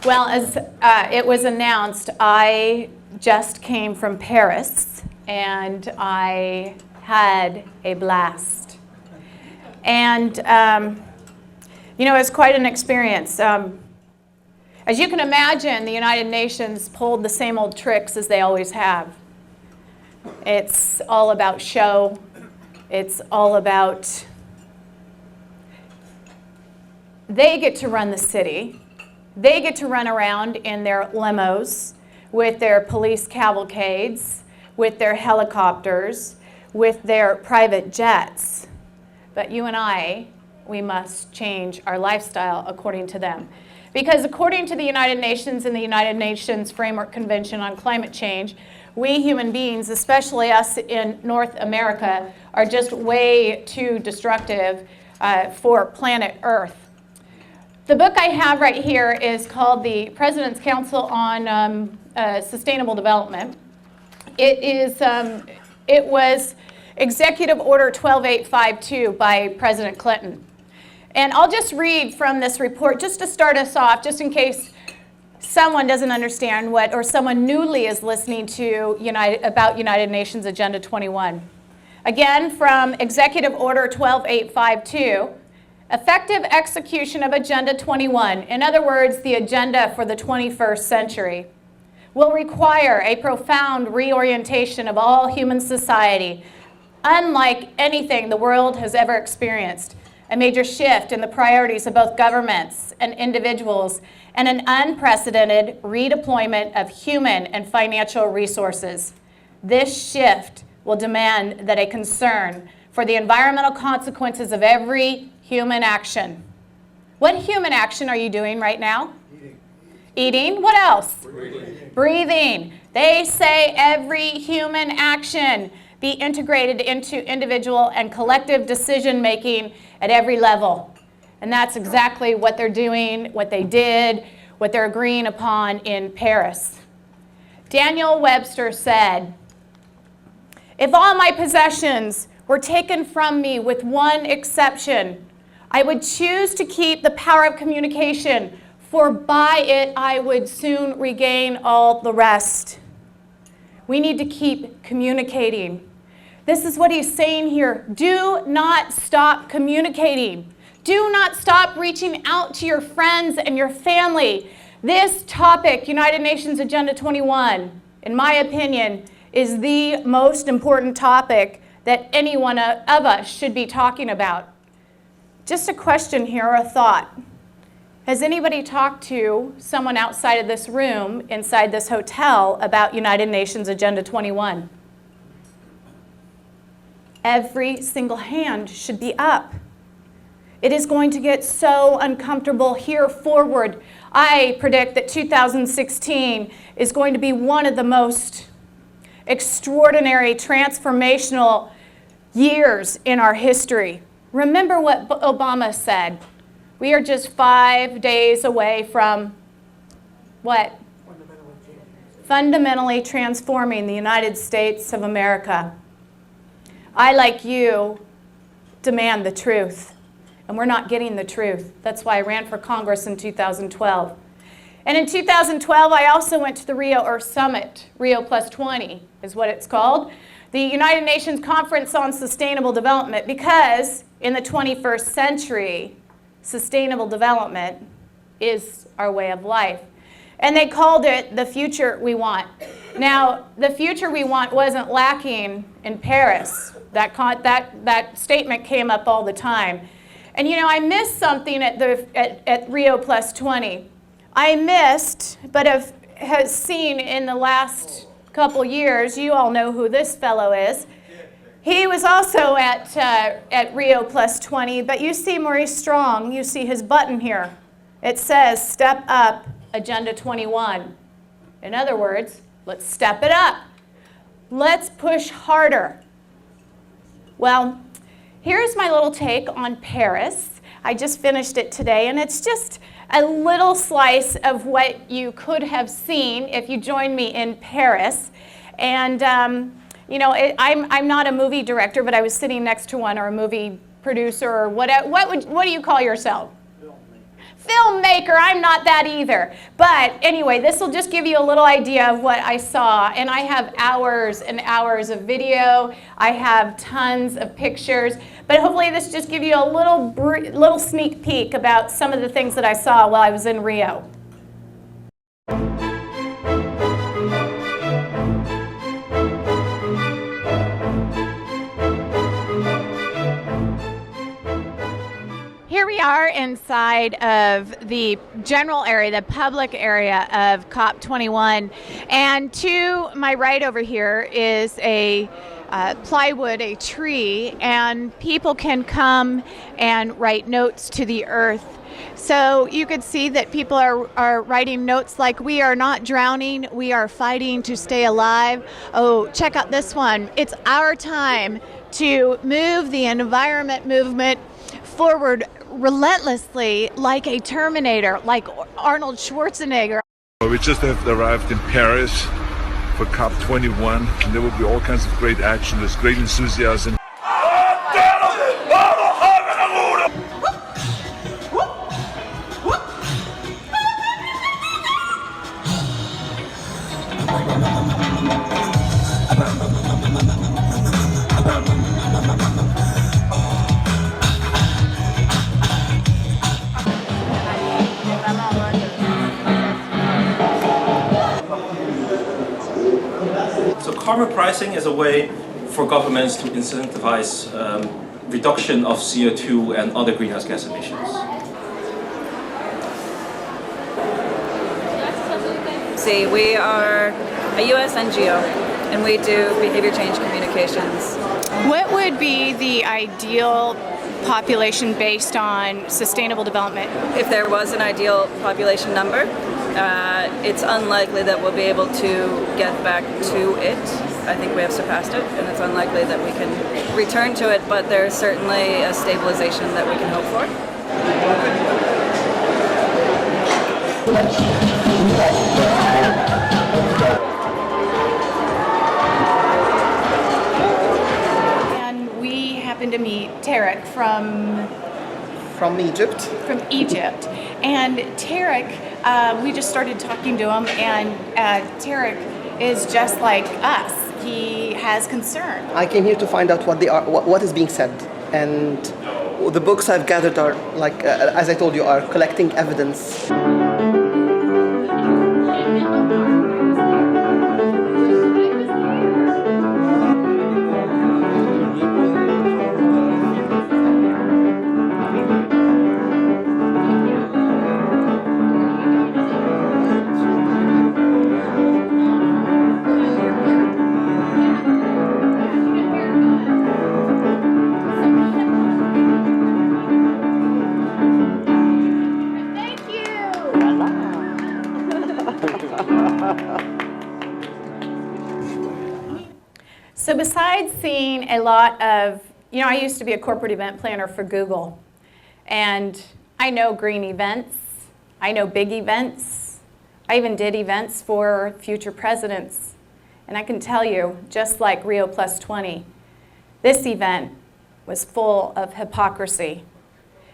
Well, as it was announced, I just came from Paris, and I had a blast. And, it was quite an experience. As you can imagine, the United Nations pulled the same old tricks as they always have. It's all about show. It's all about... They get to run the city. They get to run around in their limos, with their police cavalcades, with their helicopters, with their private jets. But you and I, we must change our lifestyle according to them. Because according to the United Nations and the United Nations Framework Convention on Climate Change, we human beings, especially us in North America, are just way too destructive for planet Earth. The book I have right here is called the President's Council on Sustainable Development. It was Executive Order 12852 by President Clinton. And I'll just read from this report just to start us off, just in case someone doesn't understand what, or someone newly is listening to about United Nations Agenda 21. Again, from Executive Order 12852, effective execution of Agenda 21, in other words, the agenda for the 21st century, will require a profound reorientation of all human society, unlike anything the world has ever experienced, a major shift in the priorities of both governments and individuals, and an unprecedented redeployment of human and financial resources. This shift will demand that a concern for the environmental consequences of every human action. What human action are you doing right now? Eating. What else? Breathing. They say every human action be integrated into individual and collective decision making at every level. And that's exactly what they're doing, what they did, what they're agreeing upon in Paris. Daniel Webster said, "If all my possessions were taken from me with one exception, I would choose to keep the power of communication, for by it I would soon regain all the rest." We need to keep communicating. This is what he's saying here. Do not stop communicating. Do not stop reaching out to your friends and your family. This topic, United Nations Agenda 21, in my opinion, is the most important topic that any one of us should be talking about. Just a question here, or a thought. Has anybody talked to someone outside of this room, inside this hotel, about United Nations Agenda 21? Every single hand should be up. It is going to get so uncomfortable here forward. I predict that 2016 is going to be one of the most extraordinary, transformational years in our history. Remember what Obama said. We are just 5 days away from what? Fundamentally transforming the United States of America. I, like you, demand the truth. And we're not getting the truth. That's why I ran for Congress in 2012. And in 2012, I also went to the Rio Earth Summit. Rio Plus 20 is what it's called. The United Nations Conference on Sustainable Development, because in the 21st century, sustainable development is our way of life. And they called it the future we want. Now, the future we want wasn't lacking in Paris. That statement came up all the time. And I missed something at Rio Plus 20. I missed, but has seen in the last couple years, you all know who this fellow is. He was also at Rio Plus 20, but you see Maurice Strong, you see his button here. It says, Step Up Agenda 21. In other words, let's step it up. Let's push harder. Well, here's my little take on Paris. I just finished it today, and it's just a little slice of what you could have seen if you joined me in Paris. And I'm not a movie director, but I was sitting next to one, or a movie producer, or what do you call yourself? filmmaker, I'm not that either. But anyway, this will just give you a little idea of what I saw. And I have hours and hours of video. I have tons of pictures. But hopefully this just gives you a little sneak peek about some of the things that I saw while I was in Rio. Here we are inside of the general area, the public area of COP21. And to my right over here is a plywood, a tree, and people can come and write notes to the earth. So you could see that people are writing notes like, "We are not drowning, we are fighting to stay alive." Oh, check out this one. It's our time to move the environment movement forward relentlessly, like a Terminator, like Arnold Schwarzenegger. We just have arrived in Paris for COP21, and there will be all kinds of great action. There's great enthusiasm. So carbon pricing is a way for governments to incentivize reduction of CO2 and other greenhouse gas emissions. See, we are a US NGO and we do behavior change communications. What would be the ideal population based on sustainable development? If there was an ideal population number, it's unlikely that we'll be able to get back to it. I think we have surpassed it, and it's unlikely that we can return to it, but there's certainly a stabilization that we can hope for. And we happened to meet Tarek from Egypt. From Egypt. And Tarek, we just started talking to him, and Tarek is just like us. He has concern. I came here to find out what is being said, and the books I've gathered are like, as I told you, are collecting evidence. So besides seeing a lot of, I used to be a corporate event planner for Google, and I know green events, I know big events, I even did events for future presidents, and I can tell you, just like Rio Plus 20, this event was full of hypocrisy.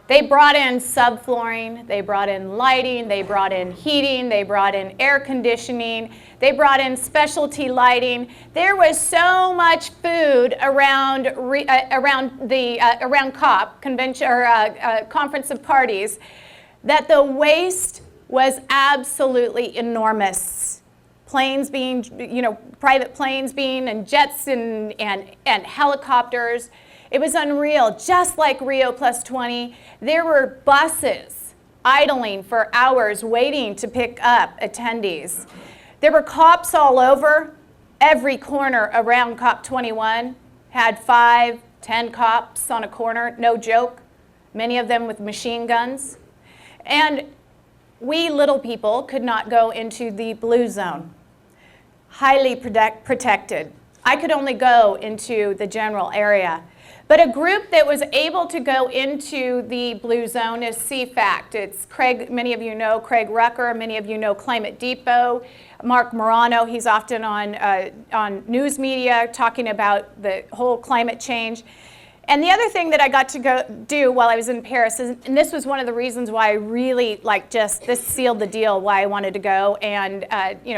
They brought in subflooring, they brought in lighting, they brought in heating, they brought in air conditioning, they brought in specialty lighting. There was so much food around COP convention or conference of parties that the waste was absolutely enormous. Planes being, private planes being, and jets and helicopters. It was unreal. Just like Rio Plus 20, there were buses idling for hours waiting to pick up attendees. There were cops all over. Every corner around COP21 had 5, 10 cops on a corner, no joke, many of them with machine guns. And we little people could not go into the blue zone, highly protected. I could only go into the general area. But a group that was able to go into the blue zone is CFACT. It's Craig, many of you know Craig Rucker, many of you know Climate Depot, Mark Morano, he's often on news media talking about the whole climate change. And the other thing that I got to go do while I was in Paris, and this was one of the reasons why I really this sealed the deal, why I wanted to go and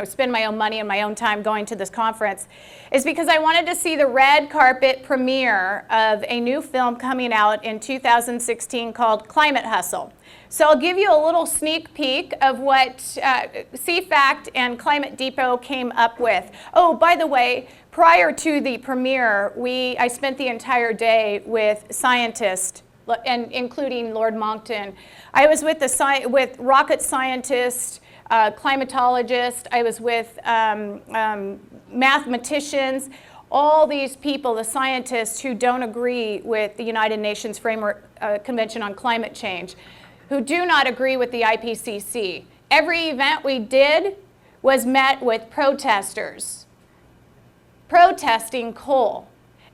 spend my own money and my own time going to this conference, is because I wanted to see the red carpet premiere of a new film coming out in 2016 called Climate Hustle. So I'll give you a little sneak peek of what CFACT and Climate Depot came up with. Oh, by the way, prior to the premiere, I spent the entire day with scientists, and including Lord Monckton. I was with rocket scientists, climatologists. I was with mathematicians. All these people, the scientists who don't agree with the United Nations Framework Convention on Climate Change, who do not agree with the IPCC. Every event we did was met with protesters protesting coal.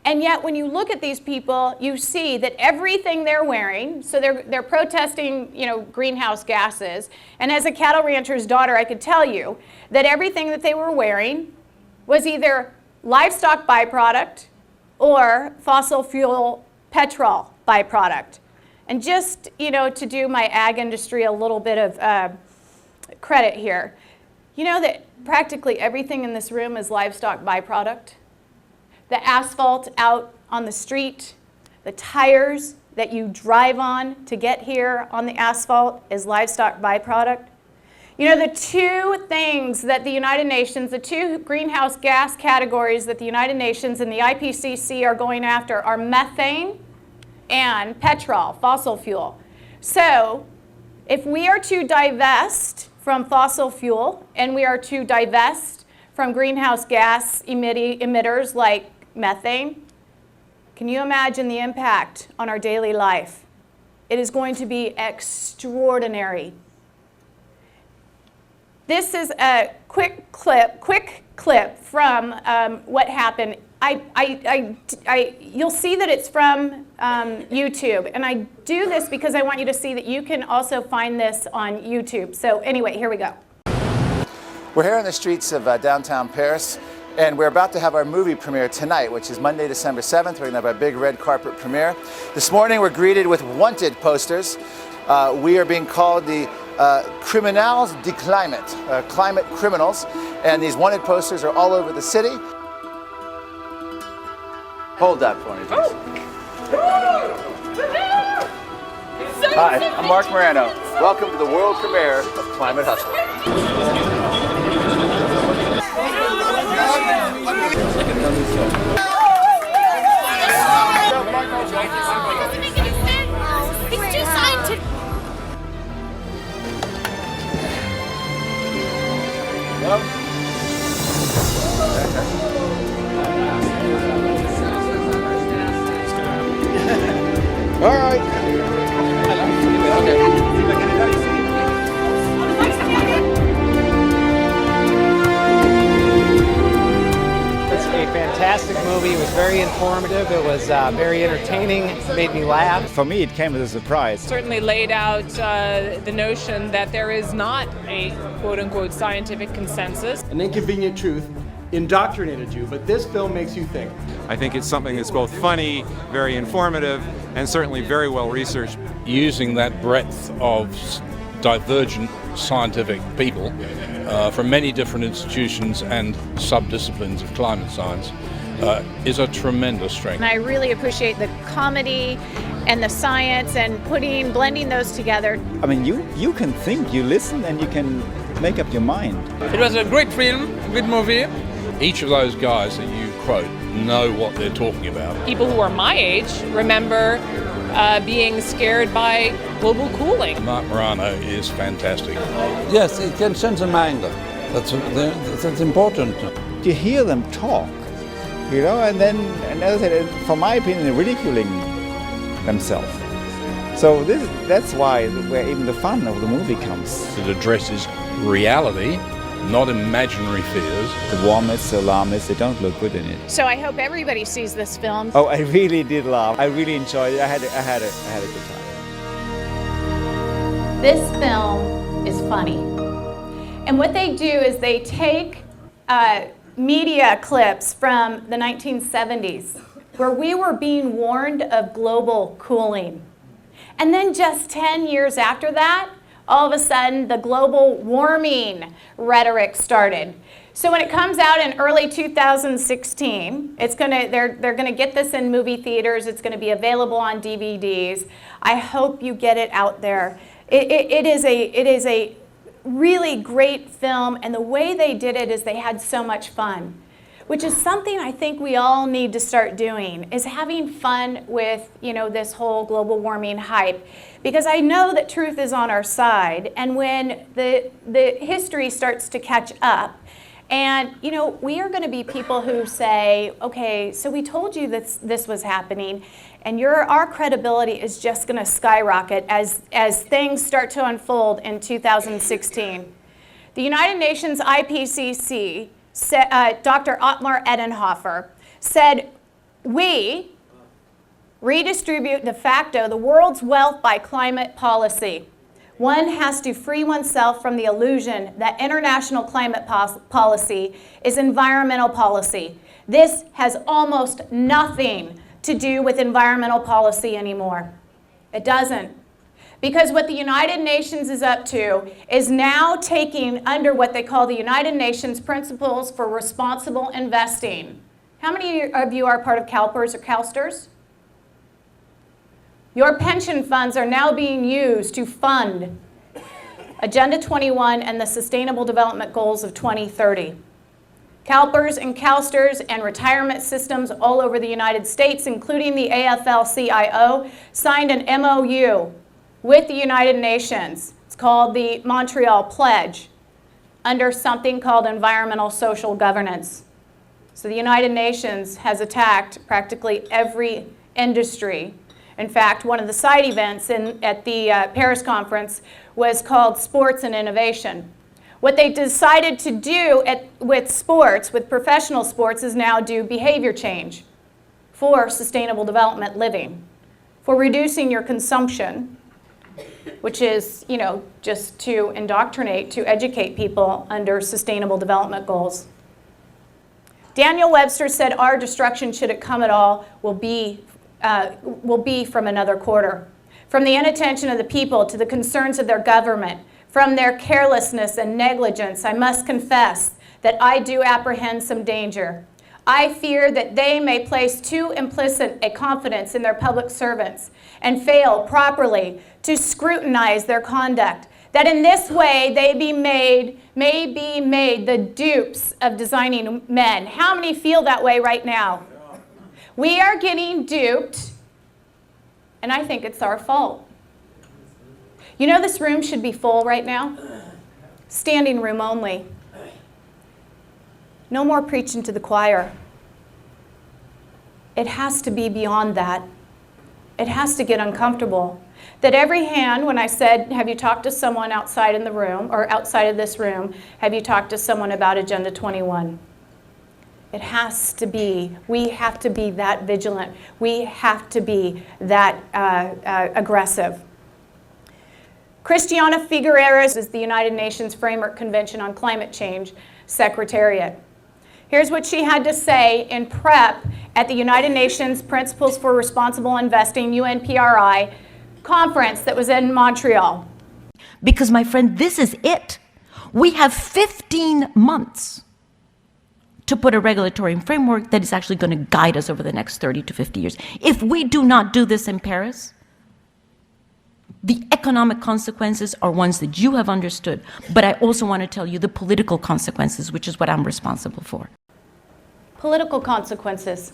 And yet when you look at these people, you see that everything they're wearing, so they're protesting, greenhouse gases. And as a cattle rancher's daughter, I could tell you that everything that they were wearing was either livestock byproduct or fossil fuel petrol byproduct. And just, to do my ag industry a little bit of credit here, you know that practically everything in this room is livestock byproduct? The asphalt out on the street, the tires that you drive on to get here on the asphalt is livestock byproduct. The two things that the United Nations, the two greenhouse gas categories that the United Nations and the IPCC are going after are methane and petrol, fossil fuel. So if we are to divest from fossil fuel and we are to divest from greenhouse gas emitters like methane, can you imagine the impact on our daily life? It is going to be extraordinary. This is a quick clip from what happened. You'll see that it's from YouTube, and I do this because I want you to see that you can also find this on YouTube. So anyway, here we go. We're here on the streets of downtown Paris, and we're about to have our movie premiere tonight, which is Monday, December 7th. We're going to have our big red carpet premiere. This morning we're greeted with wanted posters. We are being called the criminals de climate, climate criminals, and these wanted posters are all over the city. Hold that for me, please. Hi, I'm Mark Morano. Welcome to the world premiere of Climate Hustle. It's too scientific. All right. It's a fantastic movie. It was very informative. It was very entertaining. It made me laugh. For me, it came as a surprise. Certainly laid out the notion that there is not a quote-unquote scientific consensus. An inconvenient truth indoctrinated you, but this film makes you think. I think it's something that's both funny, very informative, and certainly very well researched. Using that breadth of divergent scientific people from many different institutions and sub-disciplines of climate science is a tremendous strength. And I really appreciate the comedy and the science and blending those together. I mean, you can think, you listen, and you can make up your mind. It was a great film, good movie. Each of those guys that you quote know what they're talking about. People who are my age remember being scared by global cooling. Mark Morano is fantastic. Yes, it can change the mind. That's important. You hear them talk, and as I said, for my opinion, they're ridiculing themselves. So that's where even the fun of the movie comes. It addresses reality, not imaginary fears. The warmists, the alarmists, they don't look good in it. So I hope everybody sees this film. Oh, I really did laugh. I really enjoyed it. I had a good time. This film is funny. And what they do is they take media clips from the 1970s where we were being warned of global cooling. And then just 10 years after that, all of a sudden, the global warming rhetoric started. So when it comes out in early 2016, they're going to get this in movie theaters. It's going to be available on DVDs. I hope you get it out there. It is a really great film, and the way they did it is they had so much fun, which is something I think we all need to start doing, is having fun with, this whole global warming hype. Because I know that truth is on our side, and when the history starts to catch up, and we are going to be people who say, okay, so we told you this was happening, and our credibility is just going to skyrocket as things start to unfold in 2016. The United Nations IPCC, Dr. Ottmar Edenhofer, said, we redistribute de facto the world's wealth by climate policy. One has to free oneself from the illusion that international climate policy is environmental policy. This has almost nothing to do with environmental policy anymore. It doesn't. Because what the United Nations is up to is now taking under what they call the United Nations Principles for Responsible Investing. How many of you are part of CalPERS or CalSTRS? Your pension funds are now being used to fund Agenda 21 and the Sustainable Development Goals of 2030. CalPERS and CalSTRS and retirement systems all over the United States, including the AFL-CIO, signed an MOU with the United Nations. It's called the Montreal Pledge, under something called environmental social governance. So the United Nations has attacked practically every industry. In fact, one of the side events at the Paris conference was called Sports and Innovation. What they decided to do with sports, with professional sports, is now do behavior change for sustainable development living, for reducing your consumption, which is, just to indoctrinate, to educate people under sustainable development goals. Daniel Webster said, our destruction, should it come at all, will be from another quarter. From the inattention of the people to the concerns of their government, from their carelessness and negligence, I must confess that I do apprehend some danger. I fear that they may place too implicit a confidence in their public servants and fail properly to scrutinize their conduct, that in this way they may be made the dupes of designing men. How many feel that way right now? We are getting duped, and I think it's our fault. This room should be full right now. Standing room only. No more preaching to the choir. It has to be beyond that. It has to get uncomfortable. That every hand, when I said, have you talked to someone outside in the room, or outside of this room, have you talked to someone about Agenda 21? It has to be. We have to be that vigilant. We have to be that aggressive. Christiana Figueres is the United Nations Framework Convention on Climate Change Secretariat. Here's what she had to say in prep at the United Nations Principles for Responsible Investing, UNPRI, conference that was in Montreal. Because, my friend, this is it. We have 15 months to put a regulatory framework that is actually going to guide us over the next 30 to 50 years. If we do not do this in Paris, the economic consequences are ones that you have understood, but I also want to tell you the political consequences, which is what I'm responsible for. Political consequences.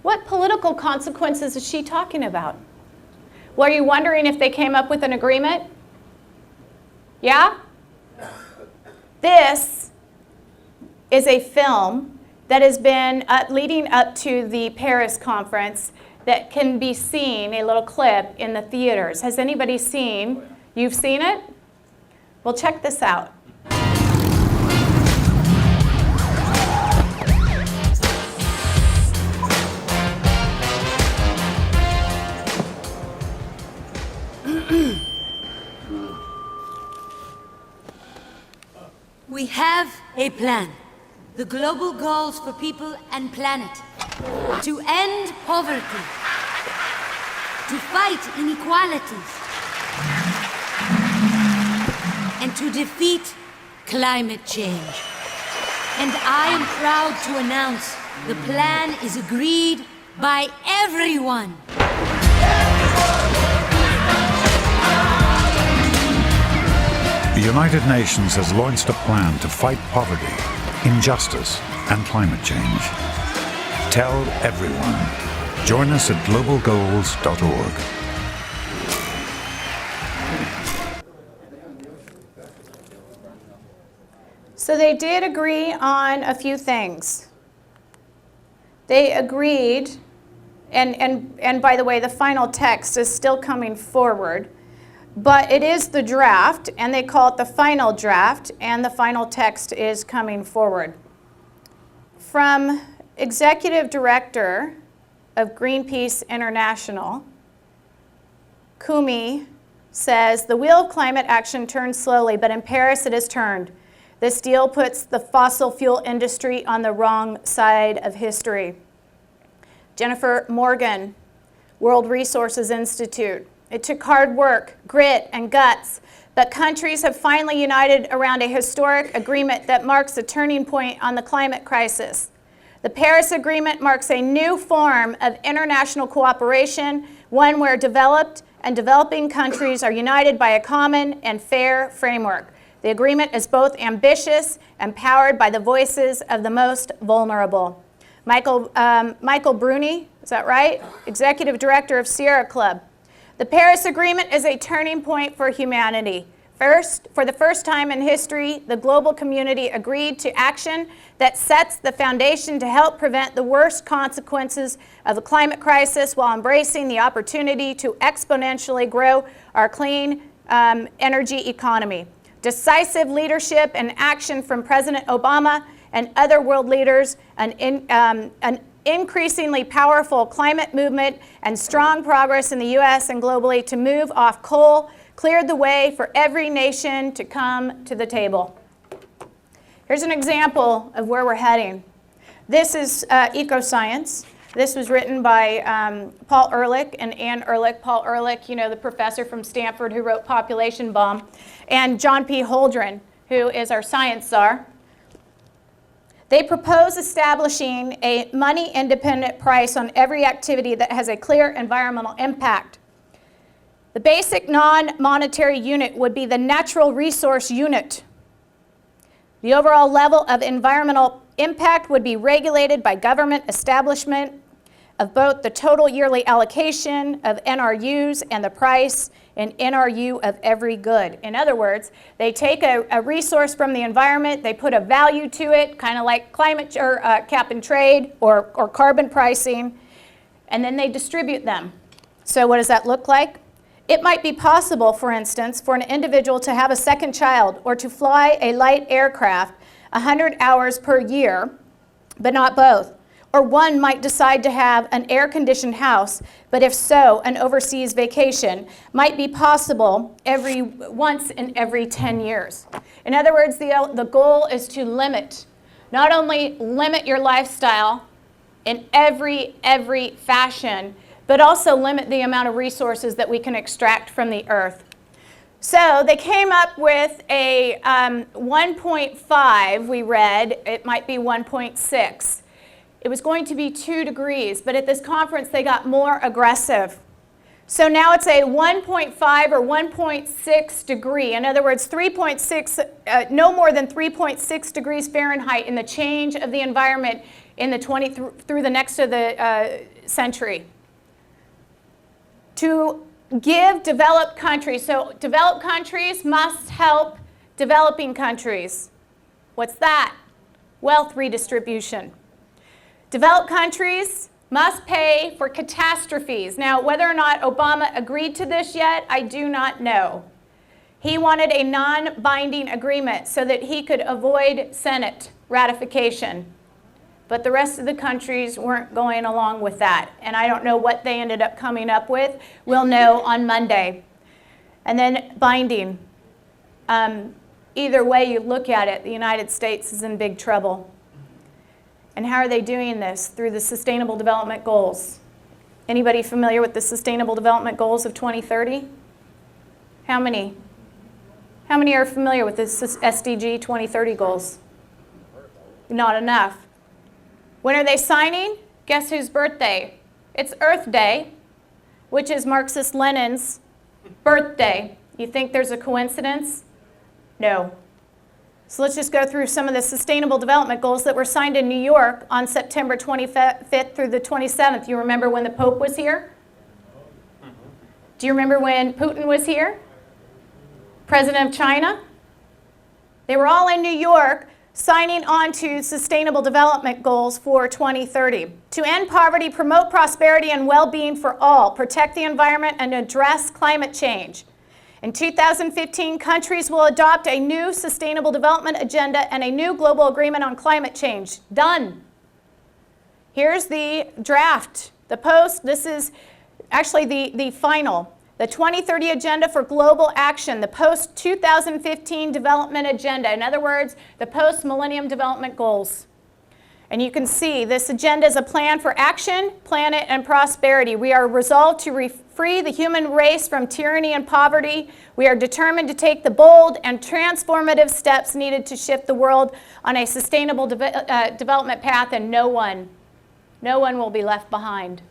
What political consequences is she talking about? Well, are you wondering if they came up with an agreement? Yeah? This is a film that has been leading up to the Paris conference that can be seen, a little clip, in the theaters. Has anybody seen? You've seen it? Well, check this out. We have a plan. The global goals for people and planet. to end poverty, to fight inequalities, and to defeat climate change. And I am proud to announce the plan is agreed by everyone. The United Nations has launched a plan to fight poverty, injustice, and climate change. Tell everyone. Join us at globalgoals.org. So they did agree on a few things. They agreed, and by the way, the final text is still coming forward, but it is the draft, and they call it the final draft, and the final text is coming forward. From Executive Director of Greenpeace International, Kumi says, the wheel of climate action turns slowly, but in Paris it has turned. This deal puts the fossil fuel industry on the wrong side of history. Jennifer Morgan, World Resources Institute. It took hard work, grit, and guts, but countries have finally united around a historic agreement that marks a turning point on the climate crisis. The Paris Agreement marks a new form of international cooperation, one where developed and developing countries are united by a common and fair framework. The agreement is both ambitious and powered by the voices of the most vulnerable. Michael Bruni, is that right? Executive Director of Sierra Club. The Paris Agreement is a turning point for humanity. First, for the first time in history, the global community agreed to action that sets the foundation to help prevent the worst consequences of the climate crisis while embracing the opportunity to exponentially grow our clean energy economy. Decisive leadership and action from President Obama and other world leaders, an increasingly powerful climate movement, and strong progress in the U.S. and globally to move off coal cleared the way for every nation to come to the table. Here's an example of where we're heading. This is Ecoscience. This was written by Paul Ehrlich and Ann Ehrlich. Paul Ehrlich, you know, the professor from Stanford who wrote Population Bomb, and John P. Holdren, who is our science czar. They propose establishing a money-independent price on every activity that has a clear environmental impact. The basic non-monetary unit would be the natural resource unit. The overall level of environmental impact would be regulated by government establishment of both the total yearly allocation of NRUs and the price in NRU of every good. In other words, they take a resource from the environment, they put a value to it, kind of like climate or cap and trade or carbon pricing, and then they distribute them. So what does that look like? It might be possible, for instance, for an individual to have a second child or to fly a light aircraft 100 hours per year, but not both. Or one might decide to have an air-conditioned house, but if so, an overseas vacation might be possible once in every 10 years. In other words, the goal is to limit, not only limit your lifestyle in every fashion, but also limit the amount of resources that we can extract from the earth. So they came up with a 1.5, we read, it might be 1.6. It was going to be 2 degrees, but at this conference they got more aggressive. So now it's a 1.5 or 1.6 degree. In other words, 3.6, no more than 3.6 degrees Fahrenheit in the change of the environment in the through the next of the century. To give developed countries, so developed countries must help developing countries. What's that? Wealth redistribution. Developed countries must pay for catastrophes. Now, whether or not Obama agreed to this yet, I do not know. He wanted a non-binding agreement so that he could avoid Senate ratification. But the rest of the countries weren't going along with that. And I don't know what they ended up coming up with. We'll know on Monday. And then binding. Either way you look at it, the United States is in big trouble. And how are they doing this? Through the Sustainable Development Goals. Anybody familiar with the Sustainable Development Goals of 2030? How many? How many are familiar with the SDG 2030 goals? Not enough. When are they signing? Guess whose birthday? It's Earth Day, which is Marxist Lenin's birthday. You think there's a coincidence? No. So let's just go through some of the Sustainable Development Goals that were signed in New York on September 25th through the 27th. You remember when the Pope was here? Do you remember when Putin was here? President of China? They were all in New York signing on to Sustainable Development Goals for 2030. To end poverty, promote prosperity and well-being for all, protect the environment, and address climate change. In 2015, countries will adopt a new Sustainable Development Agenda and a new global agreement on climate change. Done. Here's the draft, the post. This is actually the final. The 2030 Agenda for Global Action, the post-2015 Development Agenda. In other words, the post-Millennium Development Goals. And you can see this agenda is a plan for action, planet, and prosperity. We are resolved to free the human race from tyranny and poverty. We are determined to take the bold and transformative steps needed to shift the world on a sustainable development path, and no one will be left behind.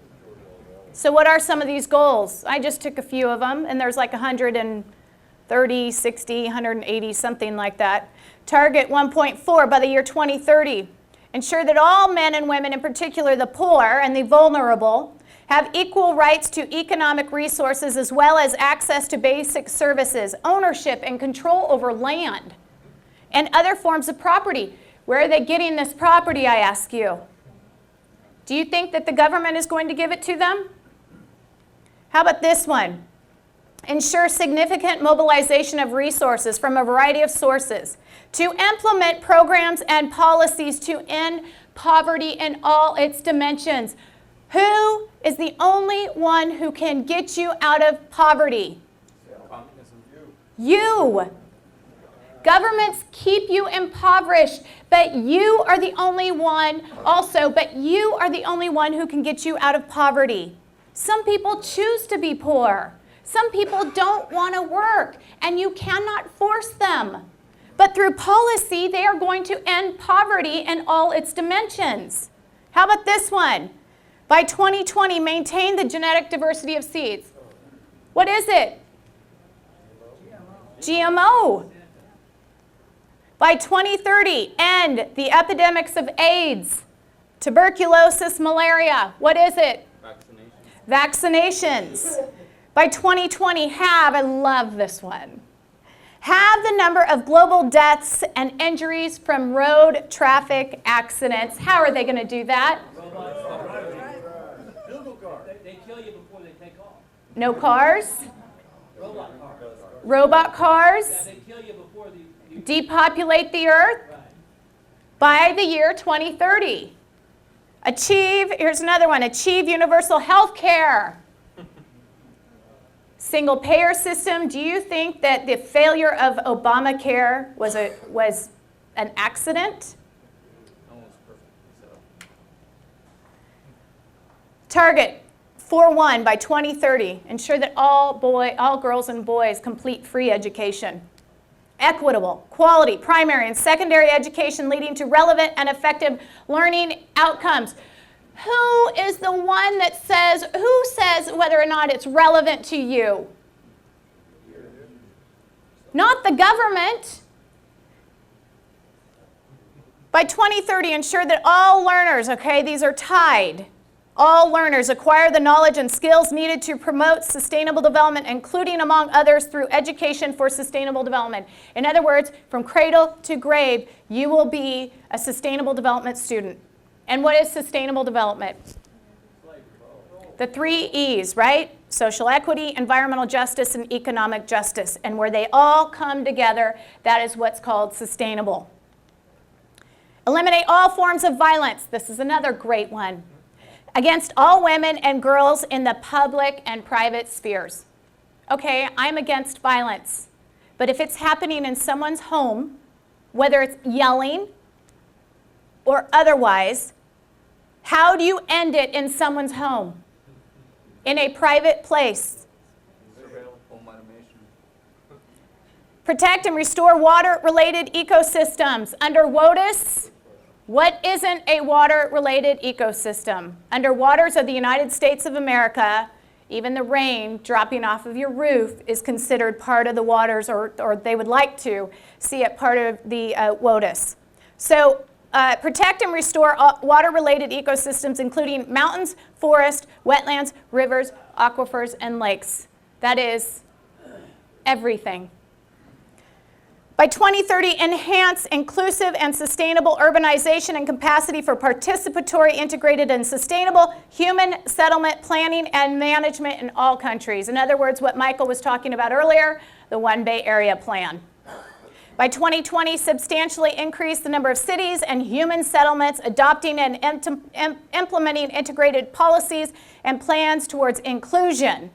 So what are some of these goals? I just took a few of them, and there's like 130, 60, 180, something like that. Target 1.4 by the year 2030. Ensure that all men and women, in particular the poor and the vulnerable, have equal rights to economic resources as well as access to basic services, ownership and control over land, and other forms of property. Where are they getting this property, I ask you? Do you think that the government is going to give it to them? How about this one? Ensure significant mobilization of resources from a variety of sources to implement programs and policies to end poverty in all its dimensions. Who is the only one who can get you out of poverty? You. Governments keep you impoverished, but you are the only one who can get you out of poverty. Some people choose to be poor. Some people don't want to work, and you cannot force them. But through policy, they are going to end poverty in all its dimensions. How about this one? By 2020, maintain the genetic diversity of seeds. What is it? GMO. By 2030, end the epidemics of AIDS, tuberculosis, malaria. What is it? Vaccinations. By 2020, I love this one, have the number of global deaths and injuries from road traffic accidents. How are they going to do that? They kill you before they take off. No cars? Robot cars. Robot cars? Yeah, they kill you before you depopulate the earth? Right. By the year 2030. Here's another one, achieve universal health care. Single payer system. Do you think that the failure of Obamacare was an accident? Target 4.1 by 2030. Ensure that all girls and boys complete free education. Equitable, quality, primary and secondary education leading to relevant and effective learning outcomes. Who is the one that says, who says whether or not it's relevant to you? Not the government. By 2030, ensure that all learners, okay, these are tied, all learners acquire the knowledge and skills needed to promote sustainable development, including, among others, through education for sustainable development. In other words, from cradle to grave, you will be a sustainable development student. And what is sustainable development? The 3 E's, right? Social equity, environmental justice, and economic justice. And where they all come together, that is what's called sustainable. Eliminate all forms of violence. This is another great one. Against all women and girls in the public and private spheres. Okay, I'm against violence. But if it's happening in someone's home, whether it's yelling, or otherwise, how do you end it in someone's home? In a private place? Protect and restore water-related ecosystems. Under WOTUS, what isn't a water-related ecosystem? Under waters of the United States of America, even the rain dropping off of your roof is considered part of the waters, or they would like to see it part of the WOTUS. So protect and restore water-related ecosystems, including mountains, forests, wetlands, rivers, aquifers, and lakes. That is everything. By 2030, enhance inclusive and sustainable urbanization and capacity for participatory, integrated, and sustainable human settlement planning and management in all countries. In other words, what Michael was talking about earlier, the One Bay Area Plan. By 2020, substantially increase the number of cities and human settlements adopting and implementing integrated policies and plans towards inclusion,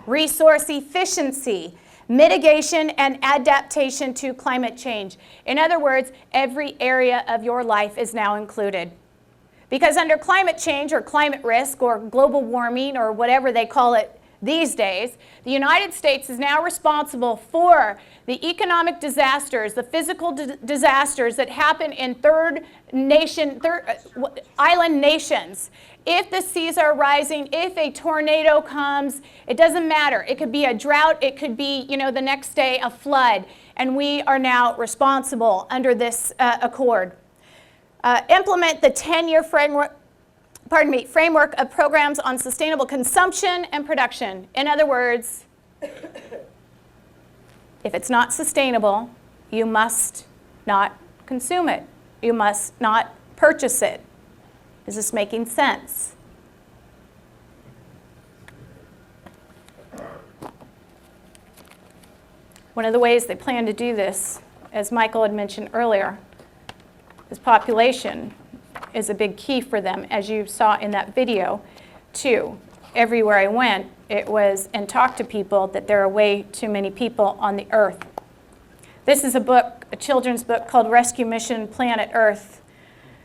resource efficiency, mitigation, and adaptation to climate change. In other words, every area of your life is now included. Because under climate change or climate risk or global warming or whatever they call it these days, the United States is now responsible for the economic disasters, the physical disasters that happen in island nations. If the seas are rising, if a tornado comes, it doesn't matter. It could be a drought, it could be, the next day a flood, and we are now responsible under this accord. Implement the 10-year framework of programs on sustainable consumption and production. In other words, if it's not sustainable, you must not consume it. You must not purchase it. Is this making sense? One of the ways they plan to do this, as Michael had mentioned earlier, is population is a big key for them, as you saw in that video, too. Everywhere I went, it was, and talked to people, that there are way too many people on the earth. This is a book, a children's book called Rescue Mission Planet Earth.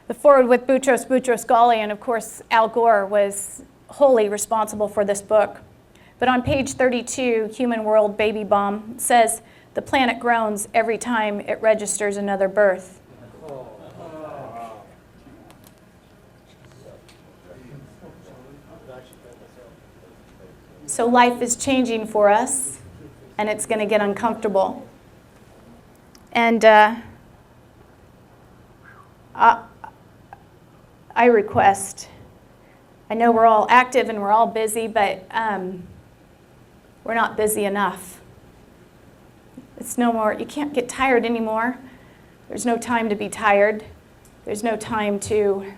The foreword with Boutros Ghali, and of course Al Gore was wholly responsible for this book. But on page 32, Human World Baby Bomb says, the planet groans every time it registers another birth. So life is changing for us, and it's going to get uncomfortable. And I request, I know we're all active and we're all busy, but we're not busy enough. It's no more, you can't get tired anymore. There's no time to be tired. There's no time to,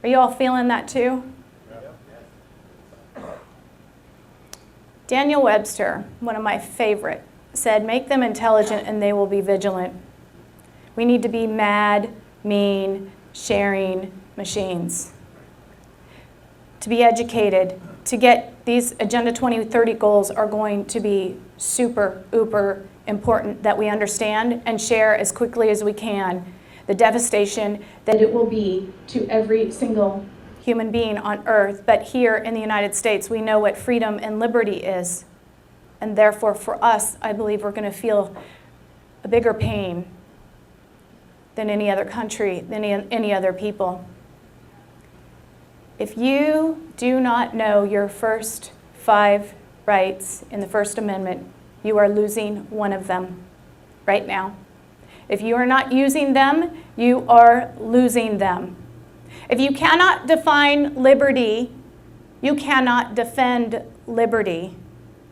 are you all feeling that too? Daniel Webster, one of my favorite, said, make them intelligent and they will be vigilant. We need to be mad, mean, sharing machines. To be educated, to get these Agenda 2030 goals are going to be super, uber important that we understand and share as quickly as we can the devastation that it will be to every single human being on earth. But here in the United States, we know what freedom and liberty is. And therefore, for us, I believe we're going to feel a bigger pain than any other country, than any other people. If you do not know your first 5 rights in the First Amendment, you are losing one of them right now. If you are not using them, you are losing them. If you cannot define liberty, you cannot defend liberty.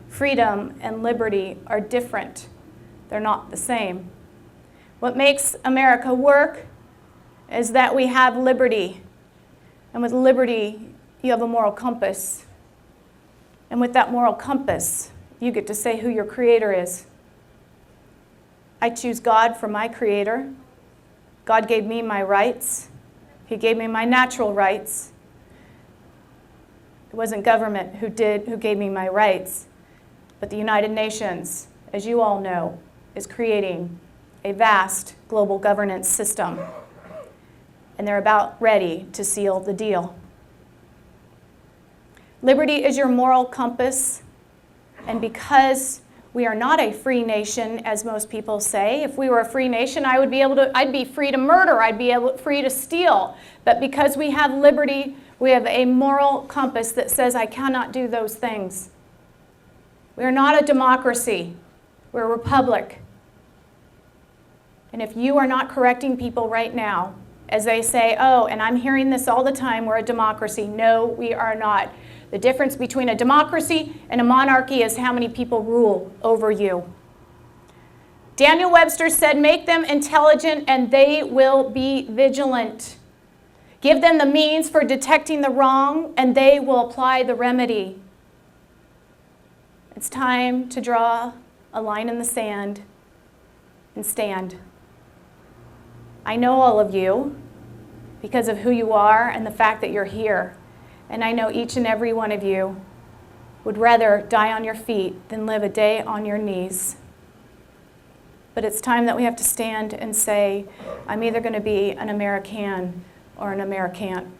Freedom and liberty are different. They're not the same. What makes America work is that we have liberty. And with liberty, you have a moral compass. And with that moral compass, you get to say who your creator is. I choose God for my creator. God gave me my rights. He gave me my natural rights. It wasn't government who gave me my rights, but the United Nations, as you all know, is creating a vast global governance system. and they're about ready to seal the deal. Liberty is your moral compass, and because we are not a free nation, as most people say, if we were a free nation, I'd be free to murder, I'd be free to steal. But because we have liberty, we have a moral compass that says I cannot do those things. We are not a democracy, we're a republic. And if you are not correcting people right now, as they say, oh, and I'm hearing this all the time, we're a democracy. No, we are not. The difference between a democracy and a monarchy is how many people rule over you. Daniel Webster said, make them intelligent and they will be vigilant. Give them the means for detecting the wrong and they will apply the remedy. It's time to draw a line in the sand and stand. I know all of you because of who you are and the fact that you're here. And I know each and every one of you would rather die on your feet than live a day on your knees. But it's time that we have to stand and say, I'm either going to be an American or an American.